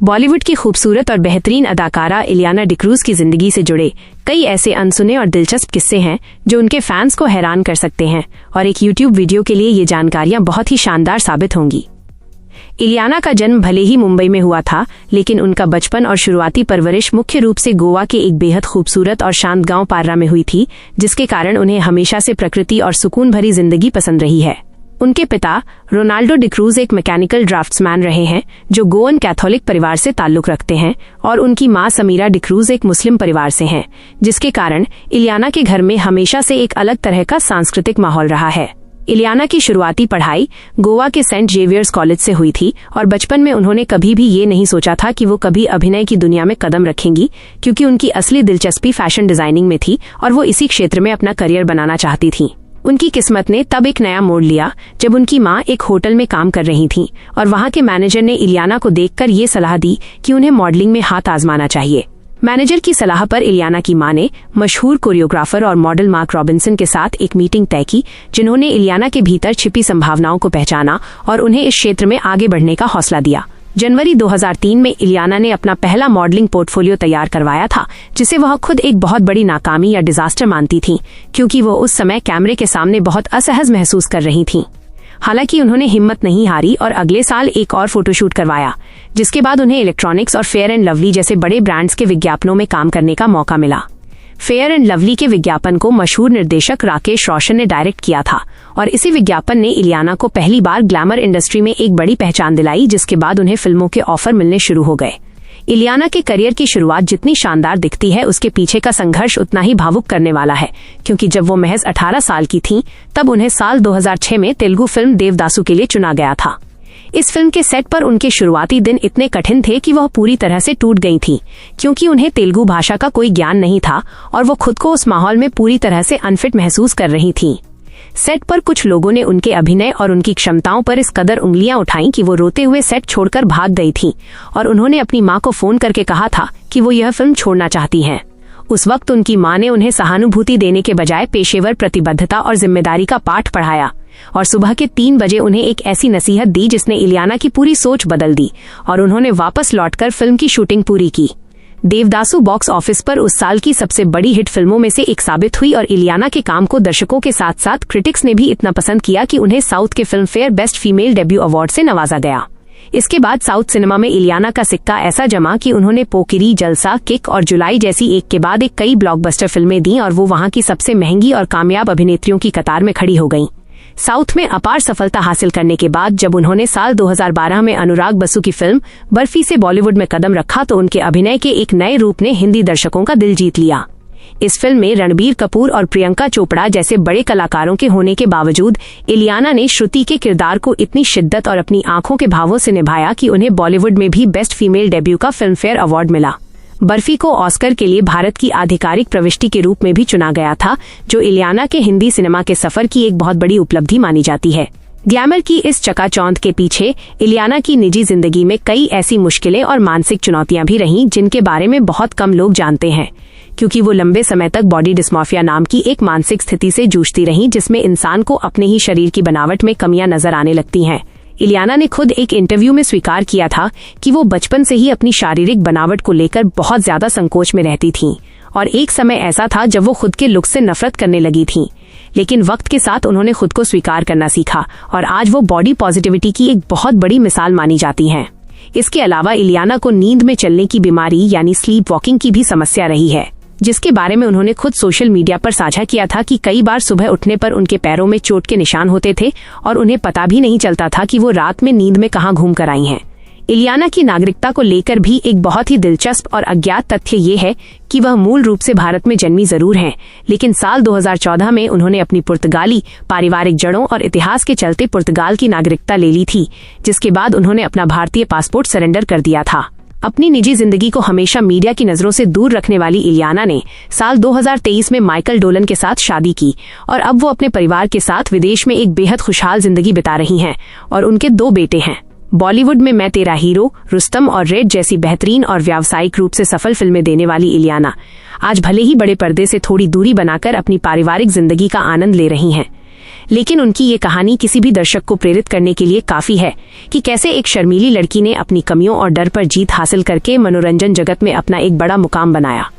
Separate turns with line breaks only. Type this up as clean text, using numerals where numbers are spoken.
बॉलीवुड की खूबसूरत और बेहतरीन अदाकारा इलियाना डिक्रूज की जिंदगी से जुड़े कई ऐसे अनसुने और दिलचस्प किस्से हैं जो उनके फैंस को हैरान कर सकते हैं और एक यूट्यूब वीडियो के लिए ये जानकारियां बहुत ही शानदार साबित होंगी। इलियाना का जन्म भले ही मुंबई में हुआ था, लेकिन उनका बचपन और शुरुआती परवरिश मुख्य रूप से गोवा के एक बेहद खूबसूरत और शांत गांव पार्रा में हुई थी, जिसके कारण उन्हें हमेशा से प्रकृति और सुकून भरी जिंदगी पसंद रही है। उनके पिता रोनाल्डो डिक्रूज एक मैकेनिकल ड्राफ्ट्समैन रहे हैं जो गोवन कैथोलिक परिवार से ताल्लुक रखते हैं, और उनकी मां समीरा डिक्रूज एक मुस्लिम परिवार से हैं, जिसके कारण इलियाना के घर में हमेशा से एक अलग तरह का सांस्कृतिक माहौल रहा है। इलियाना की शुरुआती पढ़ाई गोवा के सेंट जेवियर्स कॉलेज से हुई थी और बचपन में उन्होंने कभी भी ये नहीं सोचा था कि वो कभी अभिनय की दुनिया में कदम रखेंगी, क्योंकि उनकी असली दिलचस्पी फैशन डिजाइनिंग में थी और वो इसी क्षेत्र में अपना करियर बनाना चाहती थीं। उनकी किस्मत ने तब एक नया मोड़ लिया जब उनकी मां एक होटल में काम कर रही थीं और वहां के मैनेजर ने इलियाना को देखकर ये सलाह दी कि उन्हें मॉडलिंग में हाथ आजमाना चाहिए। मैनेजर की सलाह पर इलियाना की मां ने मशहूर कोरियोग्राफर और मॉडल मार्क रॉबिन्सन के साथ एक मीटिंग तय की, जिन्होंने इलियाना के भीतर छिपी संभावनाओं को पहचाना और उन्हें इस क्षेत्र में आगे बढ़ने का हौसला दिया। जनवरी 2003 में इलियाना ने अपना पहला मॉडलिंग पोर्टफोलियो तैयार करवाया था, जिसे वह खुद एक बहुत बड़ी नाकामी या डिजास्टर मानती थीं, क्योंकि वो उस समय कैमरे के सामने बहुत असहज महसूस कर रही थीं। हालांकि उन्होंने हिम्मत नहीं हारी और अगले साल एक और फोटोशूट करवाया, जिसके बाद उन्हें इलेक्ट्रॉनिक्स और फेयर एंड लवली जैसे बड़े ब्रांड्स के विज्ञापनों में काम करने का मौका मिला। फेयर एंड लवली के विज्ञापन को मशहूर निर्देशक राकेश रोशन ने डायरेक्ट किया था और इसी विज्ञापन ने इलियाना को पहली बार ग्लैमर इंडस्ट्री में एक बड़ी पहचान दिलाई, जिसके बाद उन्हें फिल्मों के ऑफर मिलने शुरू हो गए। इलियाना के करियर की शुरुआत जितनी शानदार दिखती है, उसके पीछे का संघर्ष उतना ही भावुक करने वाला है, क्योंकि जब वो महज 18 साल की थीं, तब उन्हें साल 2006 में तेलुगु फिल्म देवदासु के लिए चुना गया था। इस फिल्म के सेट पर उनके शुरुआती दिन इतने कठिन थे कि वह पूरी तरह से टूट गई थीं, क्योंकि उन्हें तेलुगु भाषा का कोई ज्ञान नहीं था और वो खुद को उस माहौल में पूरी तरह से अनफिट महसूस कर रही थीं। सेट पर कुछ लोगों ने उनके अभिनय और उनकी क्षमताओं पर इस कदर उंगलियां उठाईं कि वो रोते हुए सेट छोड़कर भाग गई थीं और उन्होंने अपनी मां को फोन करके कहा था कि वो यह फिल्म छोड़ना चाहती हैं। उस वक्त उनकी मां ने उन्हें सहानुभूति देने के बजाय पेशेवर प्रतिबद्धता और जिम्मेदारी का पाठ पढ़ाया और सुबह के 3 बजे उन्हें एक ऐसी नसीहत दी जिसने इलियाना की पूरी सोच बदल दी और उन्होंने वापस लौटकर फिल्म की शूटिंग पूरी की। देवदासु बॉक्स ऑफिस पर उस साल की सबसे बड़ी हिट फिल्मों में से एक साबित हुई और इलियाना के काम को दर्शकों के साथ साथ क्रिटिक्स ने भी इतना पसंद किया कि उन्हें साउथ के film fair best female debut award से नवाजा गया। इसके बाद साउथ सिनेमा में इलियाना का सिक्का ऐसा जमा कि उन्होंने पोकिरी, जलसा, किक और जुलाई जैसी एक के बाद एक कई ब्लॉकबस्टर फिल्में दी और वो वहां की सबसे महंगी और कामयाब अभिनेत्रियों की कतार में खड़ी हो गईं। साउथ में अपार सफलता हासिल करने के बाद जब उन्होंने साल 2012 में अनुराग बसु की फिल्म बर्फी से बॉलीवुड में कदम रखा, तो उनके अभिनय के एक नए रूप ने हिंदी दर्शकों का दिल जीत लिया। इस फिल्म में रणबीर कपूर और प्रियंका चोपड़ा जैसे बड़े कलाकारों के होने के बावजूद इलियाना ने श्रुति के किरदार को इतनी शिद्दत और अपनी आंखों के भावों से निभाया कि उन्हें बॉलीवुड में भी बेस्ट फीमेल डेब्यू का फिल्म फेयर अवार्ड मिला। बर्फी को ऑस्कर के लिए भारत की आधिकारिक प्रविष्टि के रूप में भी चुना गया था, जो इलियाना के हिंदी सिनेमा के सफर की एक बहुत बड़ी उपलब्धि मानी जाती है। ग्लैमर की इस चकाचौंध के पीछे इलियाना की निजी जिंदगी में कई ऐसी मुश्किलें और मानसिक चुनौतियां भी रहीं जिनके बारे में बहुत कम लोग जानते हैं, क्योंकि वो लंबे समय तक बॉडी डिस्मॉर्फिया नाम की एक मानसिक स्थिति से जूझती रहीं, जिसमें इंसान को अपने ही शरीर की बनावट में कमियां नजर आने लगती हैं। इलियाना ने खुद एक इंटरव्यू में स्वीकार किया था कि वो बचपन से ही अपनी शारीरिक बनावट को लेकर बहुत ज्यादा संकोच में रहती थीं और एक समय ऐसा था जब वो खुद के लुक से नफरत करने लगी थीं, लेकिन वक्त के साथ उन्होंने खुद को स्वीकार करना सीखा और आज वो बॉडी पॉजिटिविटी की एक बहुत बड़ी मिसाल मानी जाती हैं। इसके अलावा इलियाना को नींद में चलने की बीमारी यानी स्लीप वॉकिंग की भी समस्या रही है, जिसके बारे में उन्होंने खुद सोशल मीडिया पर साझा किया था कि कई बार सुबह उठने पर उनके पैरों में चोट के निशान होते थे और उन्हें पता भी नहीं चलता था कि वो रात में नींद में कहां घूम कर आई हैं। इलियाना की नागरिकता को लेकर भी एक बहुत ही दिलचस्प और अज्ञात तथ्य ये है कि वह मूल रूप से भारत में जन्मी जरूर हैं, लेकिन साल 2014 में उन्होंने अपनी पुर्तगाली पारिवारिक जड़ों और इतिहास के चलते पुर्तगाल की नागरिकता ले ली थी, जिसके बाद उन्होंने अपना भारतीय पासपोर्ट सरेंडर कर दिया था। अपनी निजी जिंदगी को हमेशा मीडिया की नजरों से दूर रखने वाली इलियाना ने साल 2023 में माइकल डोलन के साथ शादी की और अब वो अपने परिवार के साथ विदेश में एक बेहद खुशहाल जिंदगी बिता रही हैं और उनके 2 बेटे हैं। बॉलीवुड में मैं तेरा हीरो, रुस्तम और रेड जैसी बेहतरीन और व्यावसायिक रूप से सफल फिल्में देने वाली इलियाना आज भले ही बड़े पर्दे से थोड़ी दूरी बनाकर अपनी पारिवारिक जिंदगी का आनंद ले रही हैं, लेकिन उनकी ये कहानी किसी भी दर्शक को प्रेरित करने के लिए काफी है कि कैसे एक शर्मीली लड़की ने अपनी कमियों और डर पर जीत हासिल करके मनोरंजन जगत में अपना एक बड़ा मुकाम बनाया।